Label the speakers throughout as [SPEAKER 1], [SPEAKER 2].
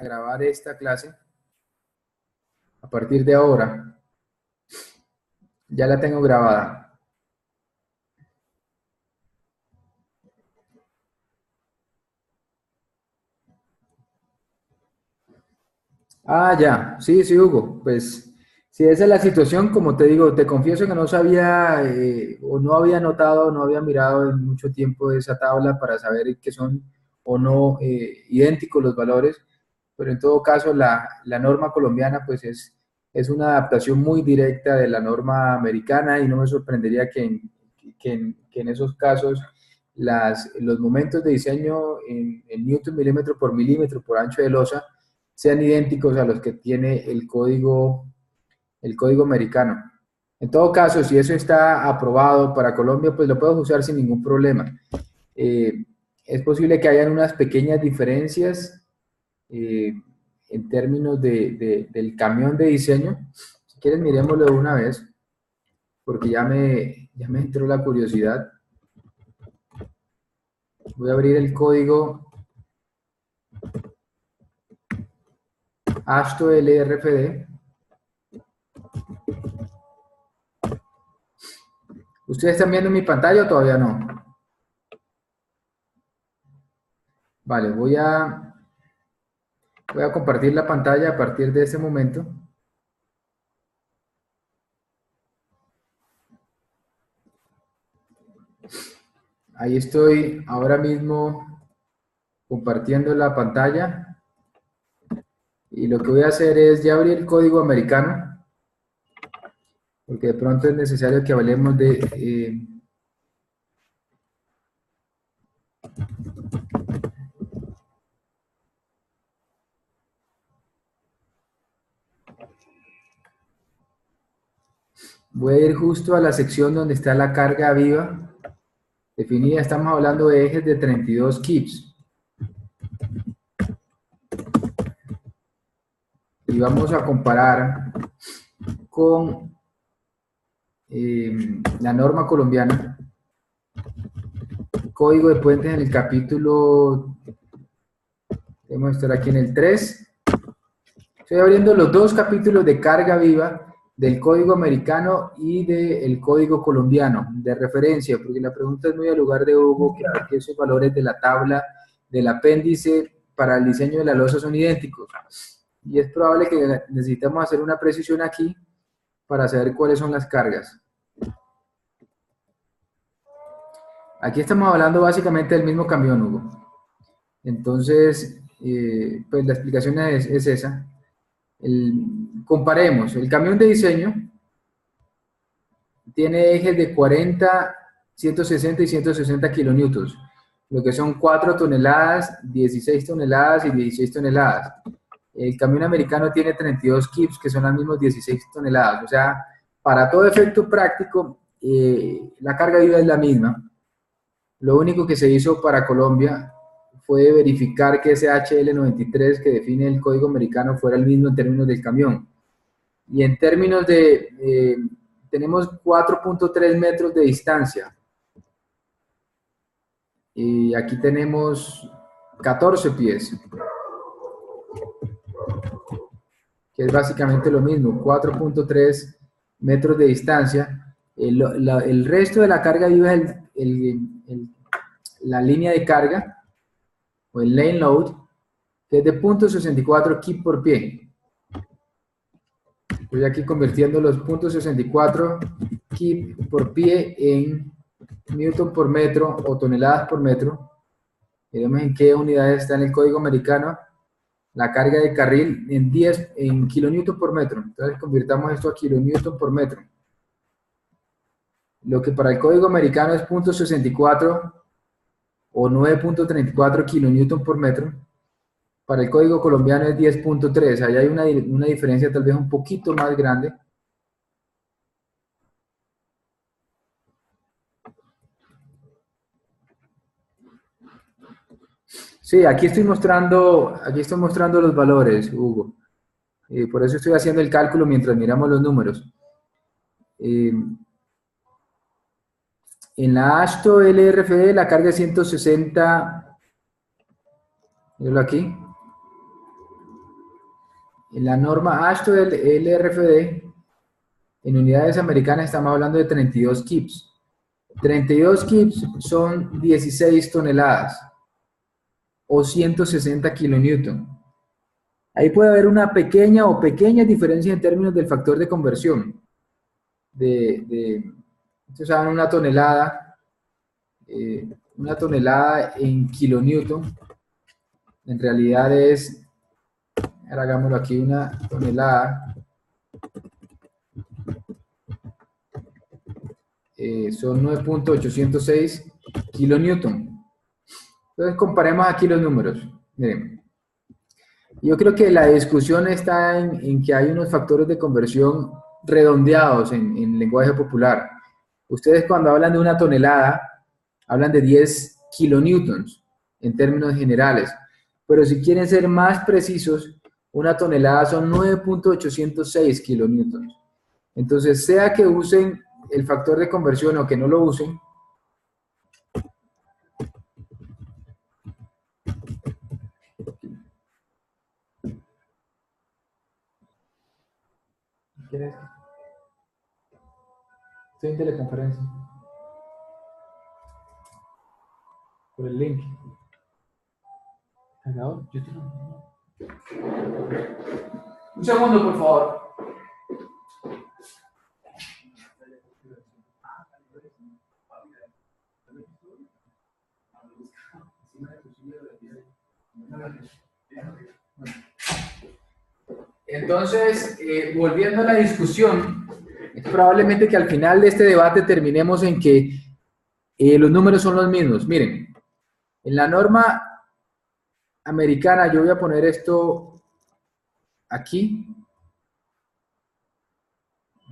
[SPEAKER 1] a grabar esta clase. A partir de ahora, ya la tengo grabada. Ah, ya, sí, sí, Hugo. Pues si esa es la situación, como te digo, te confieso que no sabía o no había notado, no había mirado en mucho tiempo esa tabla para saber que son o no idénticos los valores, pero en todo caso la norma colombiana pues es una adaptación muy directa de la norma americana y no me sorprendería que en esos casos los momentos de diseño en newton milímetro por ancho de losa sean idénticos a los que tiene el código americano. En todo caso, si eso está aprobado para Colombia, pues lo puedes usar sin ningún problema. Es posible que hayan unas pequeñas diferencias en términos del camión de diseño. Si quieres, miremoslo de una vez, porque ya me entró la curiosidad. Voy a abrir el código ASTO LRFD. ¿Ustedes están viendo mi pantalla o todavía no? Vale, voy a compartir la pantalla a partir de este momento. Ahí estoy ahora mismo compartiendo la pantalla. Y lo que voy a hacer es ya abrir el código americano, porque de pronto es necesario que hablemos de... voy a ir justo a la sección donde está la carga viva definida. Estamos hablando de ejes de 32 kips. Y vamos a comparar con la norma colombiana. Código de puentes en el capítulo, debemos estar aquí en el 3. Estoy abriendo los dos capítulos de carga viva del código americano y del código colombiano de referencia, porque la pregunta es muy al lugar de Hugo, que por qué esos valores de la tabla del apéndice para el diseño de la losa son idénticos. Y es probable que necesitamos hacer una precisión aquí para saber cuáles son las cargas. Aquí estamos hablando básicamente del mismo camión, Hugo. Entonces, pues la explicación es esa. Comparemos, el camión de diseño tiene ejes de 40, 160 y 160 kilonewtons, lo que son 4 toneladas, 16 toneladas y 16 toneladas. El camión americano tiene 32 kips, que son las mismas 16 toneladas. O sea, para todo efecto práctico, la carga viva es la misma. Lo único que se hizo para Colombia fue verificar que ese HL93 que define el código americano fuera el mismo en términos del camión. Y en términos de, tenemos 4.3 metros de distancia. Y aquí tenemos 14 pies, que es básicamente lo mismo, 4.3 metros de distancia. El resto de la carga viva es la línea de carga, o el lane load, que es de 0.64 kip por pie. Estoy aquí convirtiendo los 0.64 kip por pie en newton por metro o toneladas por metro. Veremos en qué unidades está en el código americano la carga de carril en kilonewton por metro. Entonces convirtamos esto a kilonewton por metro. Lo que para el código americano es 0.64 o 9.34 kilonewton por metro. Para el código colombiano es 10.3. Ahí hay una diferencia tal vez un poquito más grande. Sí, aquí estoy mostrando los valores, Hugo. Por eso estoy haciendo el cálculo mientras miramos los números. En la ASTO LRFD la carga es 160, míralo aquí, En la norma AASHTO del LRFD, en unidades americanas estamos hablando de 32 kips. 32 kips son 16 toneladas o 160 kilonewton. Ahí puede haber una pequeña o pequeñas diferencias en términos del factor de conversión. Ustedes saben, una tonelada en kilonewton, en realidad es, ahora hagámoslo aquí, una tonelada, son 9.806 kilonewton. Entonces comparemos aquí los números. Miren, yo creo que la discusión está en que hay unos factores de conversión redondeados en lenguaje popular. Ustedes cuando hablan de una tonelada, hablan de 10 kilonewtons en términos generales. Pero si quieren ser más precisos, una tonelada son 9.806 kilonewtons. Entonces, sea que usen el factor de conversión o que no lo usen, ¿quieres? Estoy en teleconferencia. Por el link. ¿Cargador? Yo te lo... Un segundo, por favor. Entonces, volviendo a la discusión, es probablemente que al final de este debate terminemos en que los números son los mismos. Miren, en la norma americana, yo voy a poner esto aquí.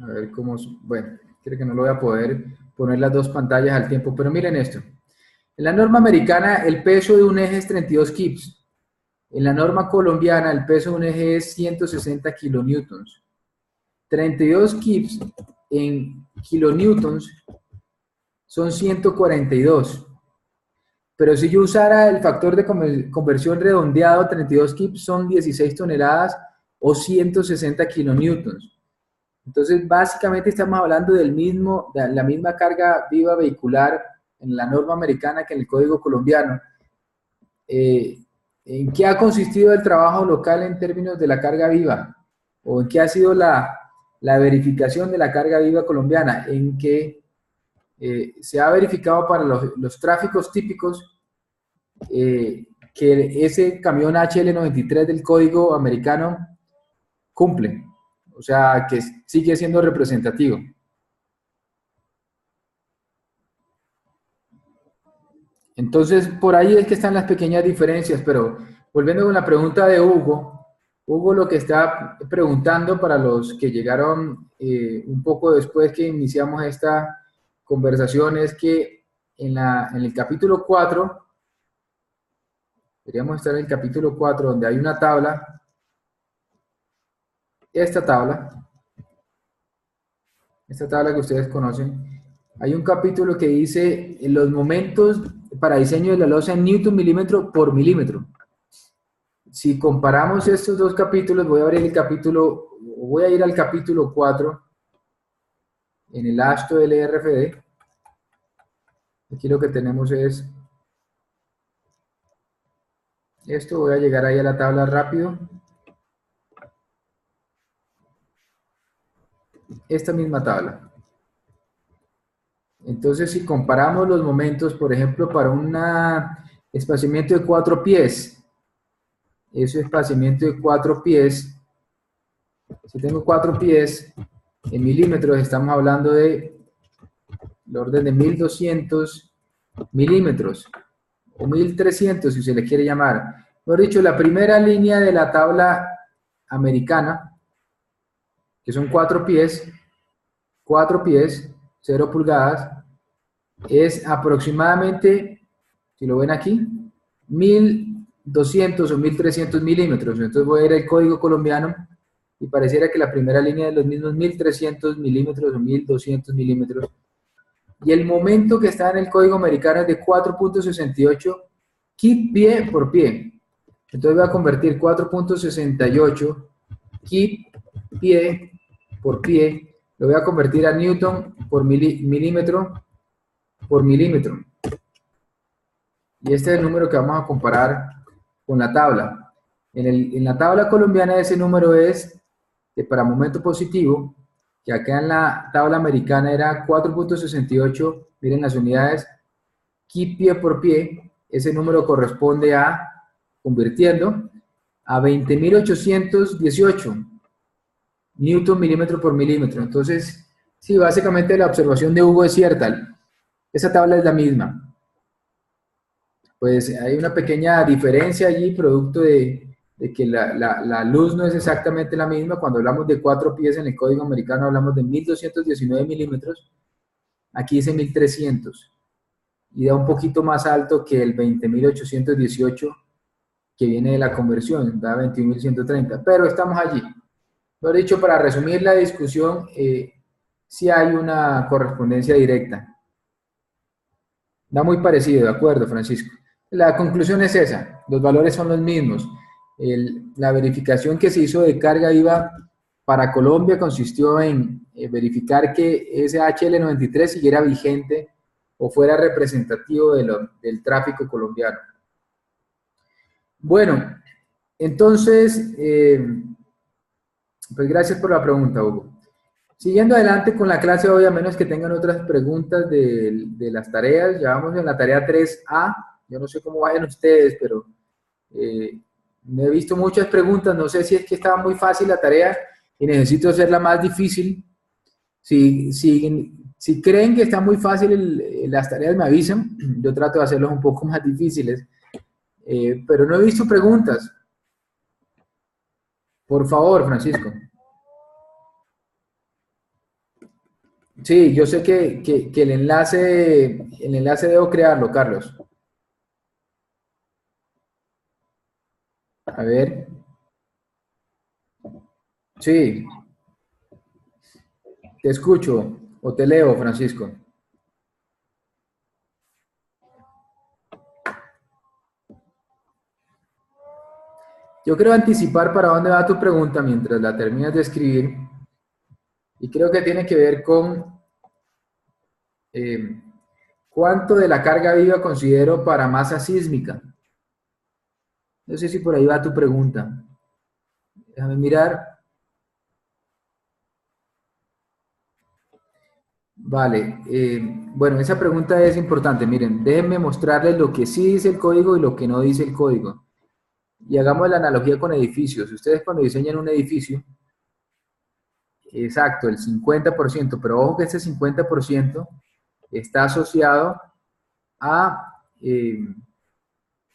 [SPEAKER 1] A ver cómo, bueno, creo que no lo voy a poder poner las dos pantallas al tiempo, pero miren esto. En la norma americana, el peso de un eje es 32 kips. En la norma colombiana, el peso de un eje es 160 kilonewtons. 32 kips en kilonewtons son 142. Pero si yo usara el factor de conversión redondeado, 32 kips son 16 toneladas o 160 kilonewtons. Entonces, básicamente estamos hablando de la misma carga viva vehicular en la norma americana que en el código colombiano. ¿En qué ha consistido el trabajo local en términos de la carga viva? ¿O en qué ha sido la verificación de la carga viva colombiana? En que se ha verificado para los tráficos típicos que ese camión HL93 del código americano cumple. O sea, que sigue siendo representativo. Entonces, por ahí es que están las pequeñas diferencias, pero volviendo con la pregunta de Hugo, Hugo lo que está preguntando para los que llegaron un poco después que iniciamos esta conversación es que en el capítulo 4, deberíamos estar en el capítulo 4 donde hay una tabla, esta tabla que ustedes conocen, hay un capítulo que dice los momentos para diseño de la losa en Newton milímetro por milímetro. Si comparamos estos dos capítulos, voy a ir al capítulo 4 en el AASHTO del LRFD. Aquí lo que tenemos es esto, voy a llegar ahí a la tabla rápido. Esta misma tabla. Entonces, si comparamos los momentos, por ejemplo, para un espaciamiento de 4 pies, ese espaciamiento de 4 pies, si tengo 4 pies en milímetros, estamos hablando de el orden de 1200 milímetros, o 1300 si se le quiere llamar. Mejor dicho, la primera línea de la tabla americana, que son 4 pies, 0 pulgadas, es aproximadamente, si lo ven aquí, 1200 o 1300 milímetros. Entonces voy a ir al código colombiano y pareciera que la primera línea de los mismos 1300 milímetros o 1200 milímetros. Y el momento que está en el código americano es de 4.68 kip pie por pie. Entonces voy a convertir 4.68 Ki pie por pie, lo voy a convertir a newton por milímetro por milímetro. Y este es el número que vamos a comparar con la tabla. En la tabla colombiana ese número es, para momento positivo, que acá en la tabla americana era 4.68, miren las unidades, Ki pie por pie, ese número corresponde a, convirtiendo, a 20.818 newton milímetro por milímetro. Entonces, sí, básicamente la observación de Hugo es cierta. Esa tabla es la misma. Pues hay una pequeña diferencia allí, producto de que la luz no es exactamente la misma. Cuando hablamos de 4 pies en el código americano, hablamos de 1.219 milímetros. Aquí dice 1.300. Y da un poquito más alto que el 20.818 que viene de la conversión, da 21.130. Pero estamos allí. Lo dicho, para resumir la discusión, sí hay una correspondencia directa. Da muy parecido, de acuerdo, Francisco. La conclusión es esa, los valores son los mismos. La verificación que se hizo de carga IVA para Colombia consistió en verificar que ese HL93 siguiera vigente o fuera representativo del tráfico colombiano. Bueno, entonces, pues gracias por la pregunta, Hugo. Siguiendo adelante con la clase hoy, a menos que tengan otras preguntas de las tareas, ya vamos en la tarea 3A. Yo no sé cómo vayan ustedes, pero me he visto muchas preguntas. No sé si es que estaba muy fácil la tarea y necesito hacerla más difícil. Si creen que está muy fácil las tareas, me avisan. Yo trato de hacerlas un poco más difíciles. Pero no he visto preguntas. Por favor, Francisco. Sí, yo sé que el enlace debo crearlo, Carlos. A ver. Sí, te escucho o te leo, Francisco. Yo creo anticipar para dónde va tu pregunta mientras la terminas de escribir. Y creo que tiene que ver con cuánto de la carga viva considero para masa sísmica. No sé si por ahí va tu pregunta. Déjame mirar. Vale. Bueno, esa pregunta es importante. Miren, déjenme mostrarles lo que sí dice el código y lo que no dice el código. Y hagamos la analogía con edificios. Ustedes cuando diseñan un edificio, exacto, el 50%, pero ojo que ese 50% está asociado a el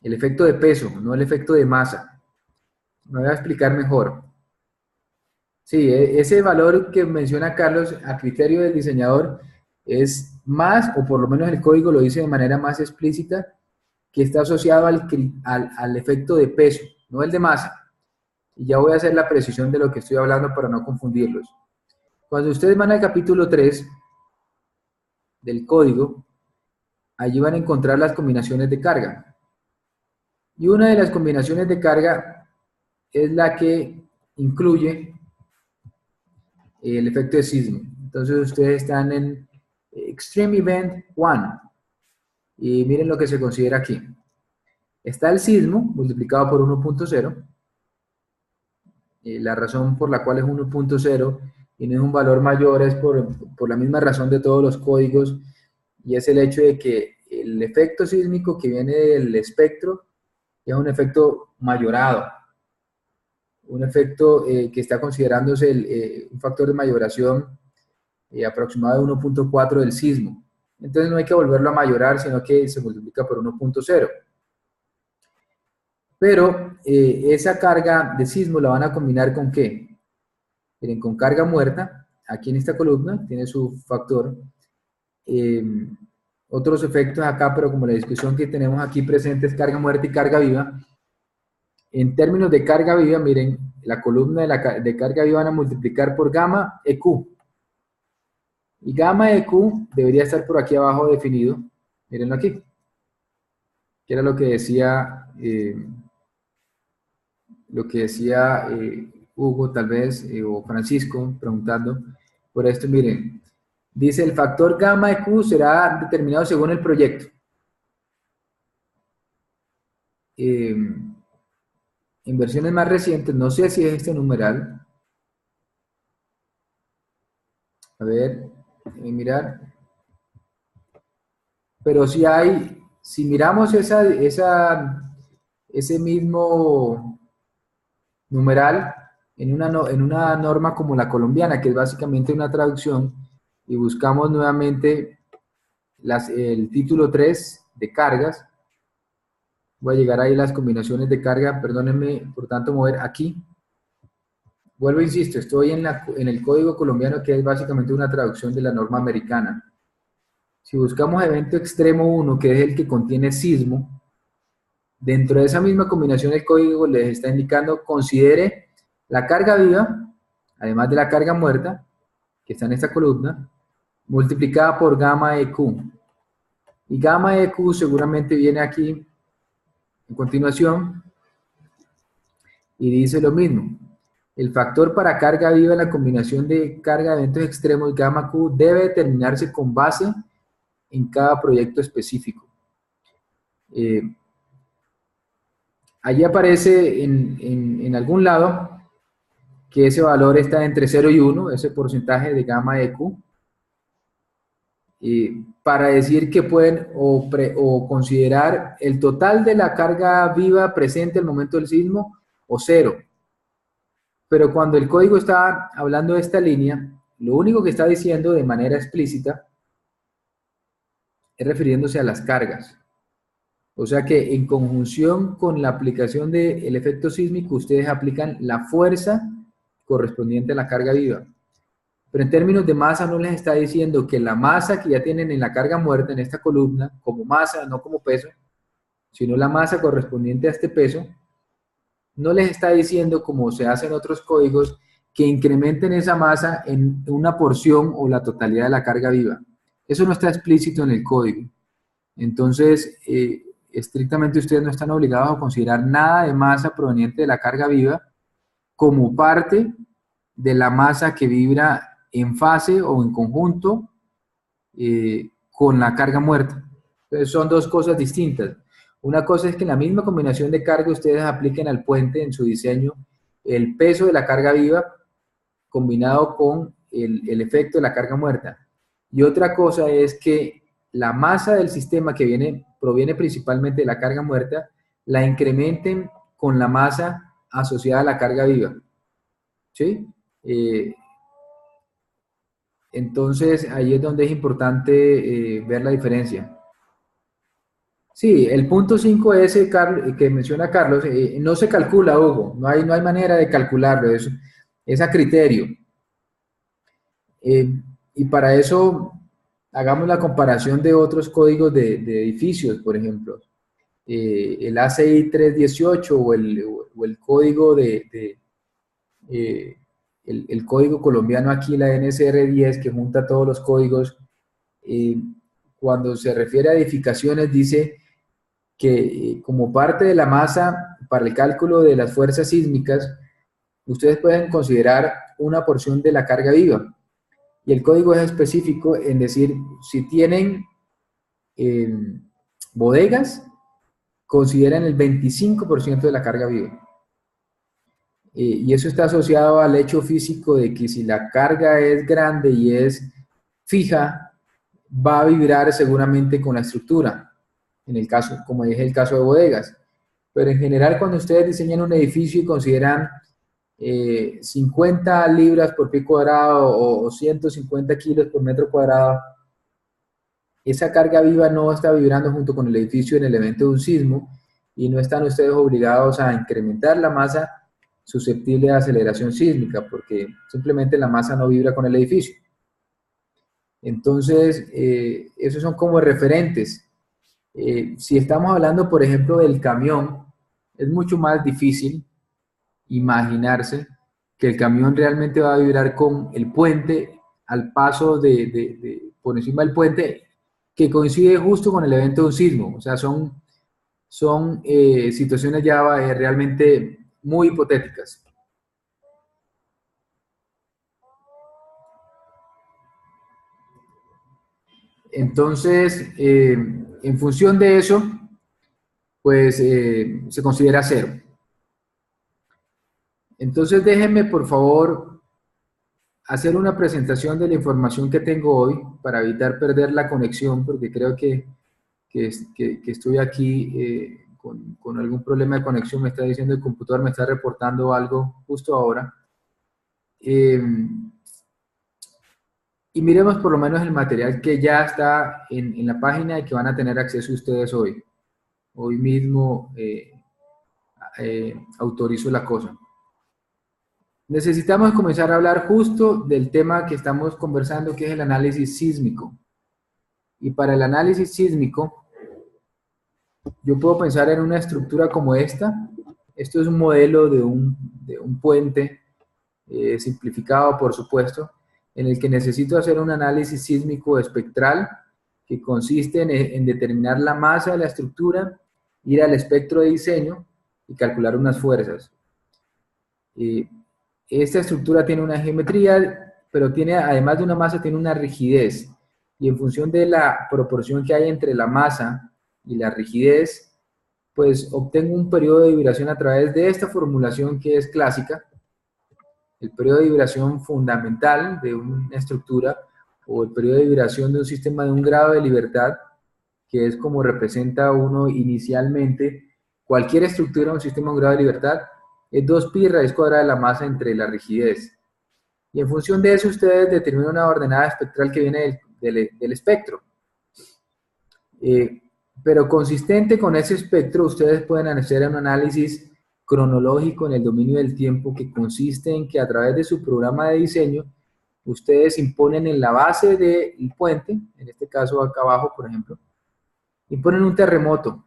[SPEAKER 1] efecto de peso, no el efecto de masa. Me voy a explicar mejor. Sí, ese valor que menciona Carlos a criterio del diseñador es más, o por lo menos el código lo dice de manera más explícita, que está asociado al efecto de peso, no el de masa. Y ya voy a hacer la precisión de lo que estoy hablando para no confundirlos. Cuando ustedes van al capítulo 3 del código, allí van a encontrar las combinaciones de carga. Y una de las combinaciones de carga es la que incluye el efecto de sismo. Entonces ustedes están en Extreme Event 1 y miren lo que se considera aquí. Está el sismo multiplicado por 1.0. La razón por la cual es 1.0 y no es un valor mayor es por la misma razón de todos los códigos, y es el hecho de que el efecto sísmico que viene del espectro es un efecto mayorado, un efecto que está considerándose un factor de mayoración aproximado de 1.4 del sismo. Entonces no hay que volverlo a mayorar, sino que se multiplica por 1.0. Pero esa carga de sismo la van a combinar ¿con qué? Miren, con carga muerta, aquí en esta columna tiene su factor. Otros efectos acá, pero como la discusión que tenemos aquí presente es carga muerta y carga viva. En términos de carga viva, miren, la columna de carga viva van a multiplicar por gamma EQ. Y gamma EQ debería estar por aquí abajo definido. Mírenlo aquí. Que era lo que decía Hugo tal vez, o Francisco preguntando por esto, miren, dice el factor gamma de Q será determinado según el proyecto. Eh, en versiones más recientes, no sé si es este numeral, a ver, mirar, pero si hay, si miramos ese mismo numeral en una norma como la colombiana, que es básicamente una traducción, y buscamos nuevamente el título 3 de cargas, voy a llegar ahí a las combinaciones de carga, perdónenme por tanto mover aquí, vuelvo, insisto, estoy en el código colombiano que es básicamente una traducción de la norma americana. Si buscamos evento extremo 1, que es el que contiene sismo, dentro de esa misma combinación el código les está indicando considere la carga viva, además de la carga muerta, que está en esta columna, multiplicada por gamma EQ. Y gamma EQ seguramente viene aquí en continuación y dice lo mismo. El factor para carga viva en la combinación de carga de eventos extremos gamma Q debe determinarse con base en cada proyecto específico. Allí aparece en algún lado que ese valor está entre 0 y 1, ese porcentaje de gamma EQ, para decir que pueden o considerar el total de la carga viva presente al momento del sismo o 0. Pero cuando el código está hablando de esta línea, lo único que está diciendo de manera explícita es refiriéndose a las cargas. O sea que en conjunción con la aplicación del efecto sísmico, ustedes aplican la fuerza correspondiente a la carga viva. Pero en términos de masa no les está diciendo que la masa que ya tienen en la carga muerta, en esta columna, como masa, no como peso, sino la masa correspondiente a este peso, no les está diciendo, como se hace en otros códigos, que incrementen esa masa en una porción o la totalidad de la carga viva. Eso no está explícito en el código. Entonces, estrictamente ustedes no están obligados a considerar nada de masa proveniente de la carga viva como parte de la masa que vibra en fase o en conjunto con la carga muerta. Entonces, son dos cosas distintas. Una cosa es que en la misma combinación de carga ustedes apliquen al puente en su diseño el peso de la carga viva combinado con el efecto de la carga muerta. Y otra cosa es que la masa del sistema que proviene principalmente de la carga muerta, la incrementen con la masa asociada a la carga viva. ¿Sí? Entonces, ahí es donde es importante ver la diferencia. Sí, el punto 5S que menciona Carlos, no se calcula, Hugo, no hay manera de calcularlo, es a criterio. Y para eso, hagamos la comparación de otros códigos de edificios, por ejemplo. El ACI 318 o el código el código colombiano aquí, la NSR 10, que junta todos los códigos, cuando se refiere a edificaciones, dice que como parte de la masa para el cálculo de las fuerzas sísmicas, ustedes pueden considerar una porción de la carga viva. Y el código es específico en decir, si tienen bodegas, consideran el 25% de la carga viva. Y eso está asociado al hecho físico de que si la carga es grande y es fija, va a vibrar seguramente con la estructura, en el caso, como dije, el caso de bodegas. Pero en general, cuando ustedes diseñan un edificio y consideran 50 libras por pie cuadrado o 150 kilos por metro cuadrado, esa carga viva no está vibrando junto con el edificio en el evento de un sismo y no están ustedes obligados a incrementar la masa susceptible de aceleración sísmica, porque simplemente la masa no vibra con el edificio. Entonces, esos son como referentes. Si estamos hablando, por ejemplo, del camión, es mucho más difícil imaginarse que el camión realmente va a vibrar con el puente al paso por encima del puente, que coincide justo con el evento de un sismo. O sea, son situaciones ya realmente muy hipotéticas. Entonces, en función de eso, pues se considera cero. Entonces, déjenme, por favor, hacer una presentación de la información que tengo hoy para evitar perder la conexión, porque creo que estoy aquí con algún problema de conexión. Me está diciendo el computador, me está reportando algo justo ahora. Y miremos por lo menos el material que ya está en la página y que van a tener acceso ustedes hoy. Hoy mismo autorizo la cosa. Necesitamos comenzar a hablar justo del tema que estamos conversando, que es el análisis sísmico. Y para el análisis sísmico, yo puedo pensar en una estructura como esta. Esto es un modelo de un puente, simplificado por supuesto, en el que necesito hacer un análisis sísmico espectral que consiste en determinar la masa de la estructura, ir al espectro de diseño y calcular unas fuerzas. Esta estructura tiene una geometría, pero tiene, además de una masa, tiene una rigidez. Y en función de la proporción que hay entre la masa y la rigidez, pues obtengo un periodo de vibración a través de esta formulación que es clásica. El periodo de vibración fundamental de una estructura o el periodo de vibración de un sistema de un grado de libertad, que es como representa uno inicialmente cualquier estructura de un sistema de un grado de libertad, es 2pi raíz cuadrada de la masa entre la rigidez. Y en función de eso ustedes determinan una ordenada espectral que viene del espectro. Pero consistente con ese espectro, ustedes pueden hacer un análisis cronológico en el dominio del tiempo que consiste en que a través de su programa de diseño, ustedes imponen en la base del puente, en este caso acá abajo, por ejemplo, imponen un terremoto.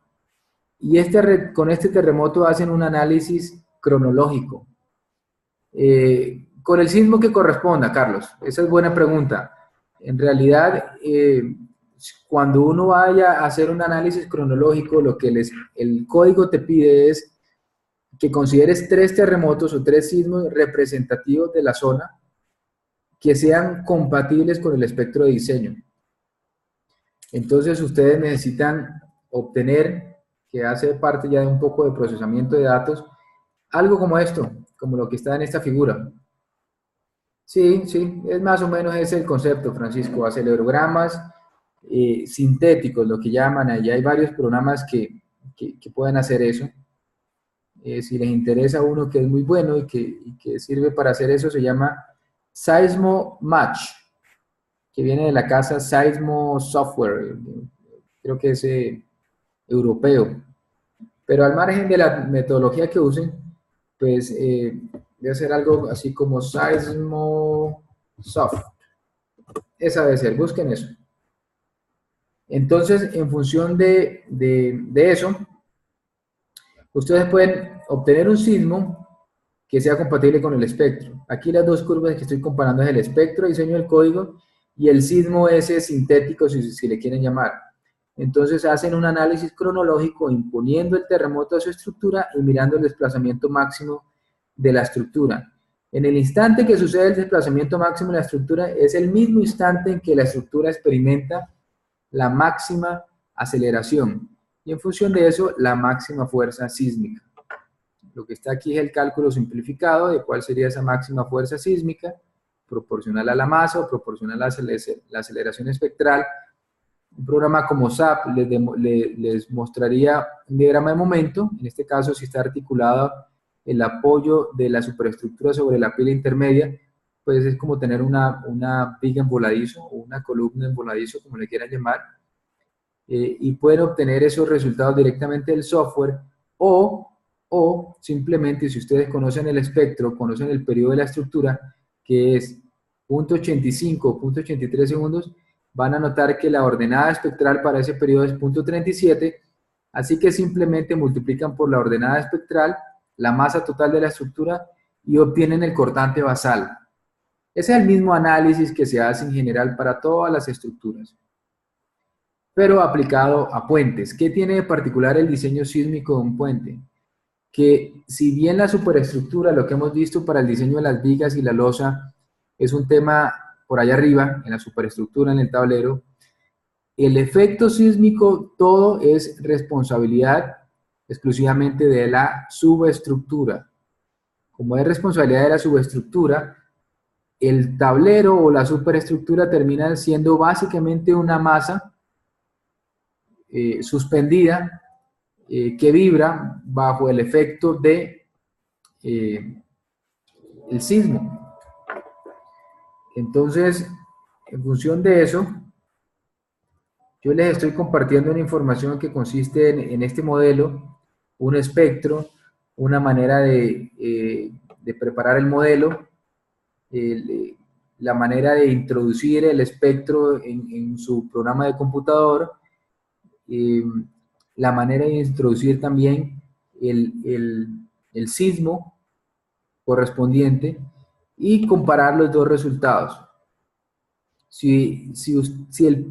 [SPEAKER 1] Y con este terremoto hacen un análisis cronológico. Con el sismo que corresponda, Carlos, esa es buena pregunta. En realidad, cuando uno vaya a hacer un análisis cronológico, lo que el código te pide es que consideres 3 terremotos o 3 sismos representativos de la zona que sean compatibles con el espectro de diseño. Entonces, ustedes necesitan obtener, que hace parte ya de un poco de procesamiento de datos, algo como esto, como lo que está en esta figura. Sí, es más o menos ese el concepto, Francisco. Acelerogramas sintéticos, lo que llaman. Allí hay varios programas que pueden hacer eso. Si les interesa uno que es muy bueno y que sirve para hacer eso, se llama Seismo Match, que viene de la casa Seismo Software, creo que es europeo. Pero al margen de la metodología que usen, pues debe ser algo así como Seismo Soft. Esa debe ser, busquen eso. Entonces, en función de eso, ustedes pueden obtener un sismo que sea compatible con el espectro. Aquí las dos curvas que estoy comparando es el espectro de diseño del código y el sismo ese sintético, si le quieren llamar. Entonces hacen un análisis cronológico imponiendo el terremoto a su estructura y mirando el desplazamiento máximo de la estructura. En el instante que sucede el desplazamiento máximo de la estructura es el mismo instante en que la estructura experimenta la máxima aceleración y en función de eso la máxima fuerza sísmica. Lo que está aquí es el cálculo simplificado de cuál sería esa máxima fuerza sísmica proporcional a la masa o proporcional a la aceleración espectral. Un programa como SAP les mostraría un diagrama de momento. En este caso, si está articulado el apoyo de la superestructura sobre la pila intermedia, pues es como tener una viga en voladizo o una columna en voladizo, como le quieran llamar, y pueden obtener esos resultados directamente del software o simplemente, si ustedes conocen el espectro, conocen el periodo de la estructura, que es 0.85, 0.83 segundos, van a notar que la ordenada espectral para ese periodo es 0.37, así que simplemente multiplican por la ordenada espectral la masa total de la estructura y obtienen el cortante basal. Ese es el mismo análisis que se hace en general para todas las estructuras, pero aplicado a puentes. ¿Qué tiene de particular el diseño sísmico de un puente? Que si bien la superestructura, lo que hemos visto para el diseño de las vigas y la losa, es un tema por allá arriba, en la superestructura, en el tablero, El efecto sísmico, todo es responsabilidad exclusivamente de la subestructura. Como es responsabilidad de la subestructura, el tablero o la superestructura termina siendo básicamente una masa suspendida que vibra bajo el efecto de el sismo. Entonces, en función de eso, yo les estoy compartiendo una información que consiste en este modelo, un espectro, una manera de preparar el modelo, la manera de introducir el espectro en su programa de computador, eh, la manera de introducir también el sismo correspondiente y comparar los dos resultados. Si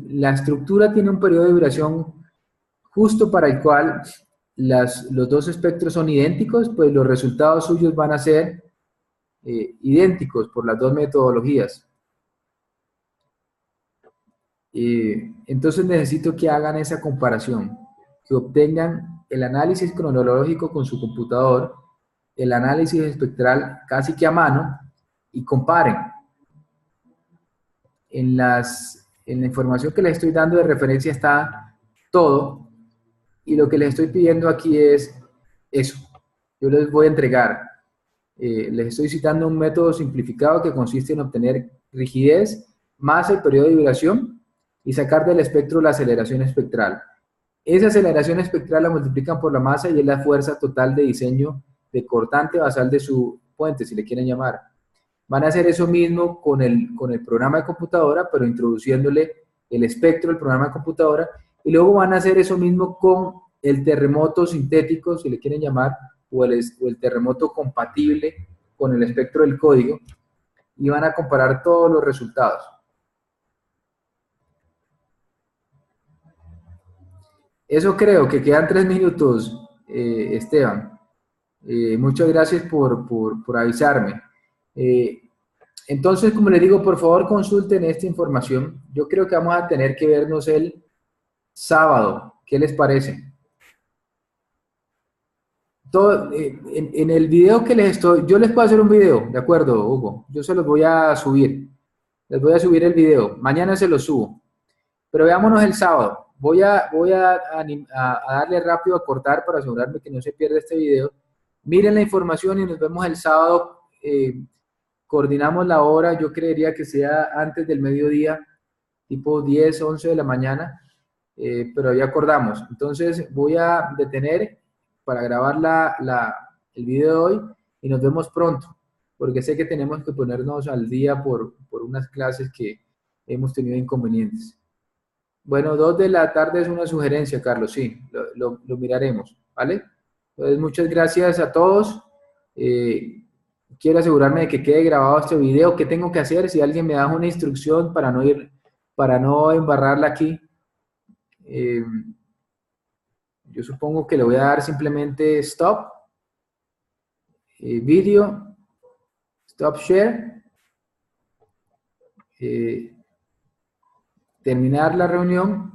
[SPEAKER 1] la estructura tiene un periodo de vibración justo para el cual los dos espectros son idénticos, pues los resultados suyos van a ser idénticos por las dos metodologías. Entonces necesito que hagan esa comparación, que obtengan el análisis cronológico con su computador, el análisis espectral casi que a mano y comparen. En la información que les estoy dando de referencia está todo, y lo que les estoy pidiendo aquí es eso. Yo les voy a entregar, les estoy citando un método simplificado que consiste en obtener rigidez más el periodo de vibración y sacar del espectro la aceleración espectral. Esa aceleración espectral la multiplican por la masa y es la fuerza total de diseño de cortante basal de su puente, si le quieren llamar. Van a hacer eso mismo con el programa de computadora, pero introduciéndole el espectro del programa de computadora, y luego van a hacer eso mismo con el terremoto sintético, si le quieren llamar, o el terremoto compatible con el espectro del código, y van a comparar todos los resultados. Eso creo que quedan 3 minutos, Esteban. Muchas gracias por avisarme. Entonces, como les digo, por favor consulten esta información. Yo creo que vamos a tener que vernos el sábado. ¿Qué les parece? En el video que yo les puedo hacer un video, ¿de acuerdo, Hugo? Yo se los voy a subir. Les voy a subir el video. Mañana se los subo. Pero veámonos el sábado. Voy a darle rápido a cortar para asegurarme que no se pierda este video. Miren la información y nos vemos el sábado. Coordinamos la hora, yo creería que sea antes del mediodía, tipo 10, 11 de la mañana, pero ya acordamos. Entonces voy a detener para grabar el video de hoy y nos vemos pronto, porque sé que tenemos que ponernos al día por unas clases que hemos tenido inconvenientes. Bueno, 2 de la tarde es una sugerencia, Carlos, sí, lo miraremos, ¿vale? Entonces, muchas gracias a todos. Quiero asegurarme de que quede grabado este video. ¿Qué tengo que hacer? Si alguien me da una instrucción para no embarrarla aquí, yo supongo que le voy a dar simplemente stop, video, stop share, terminar la reunión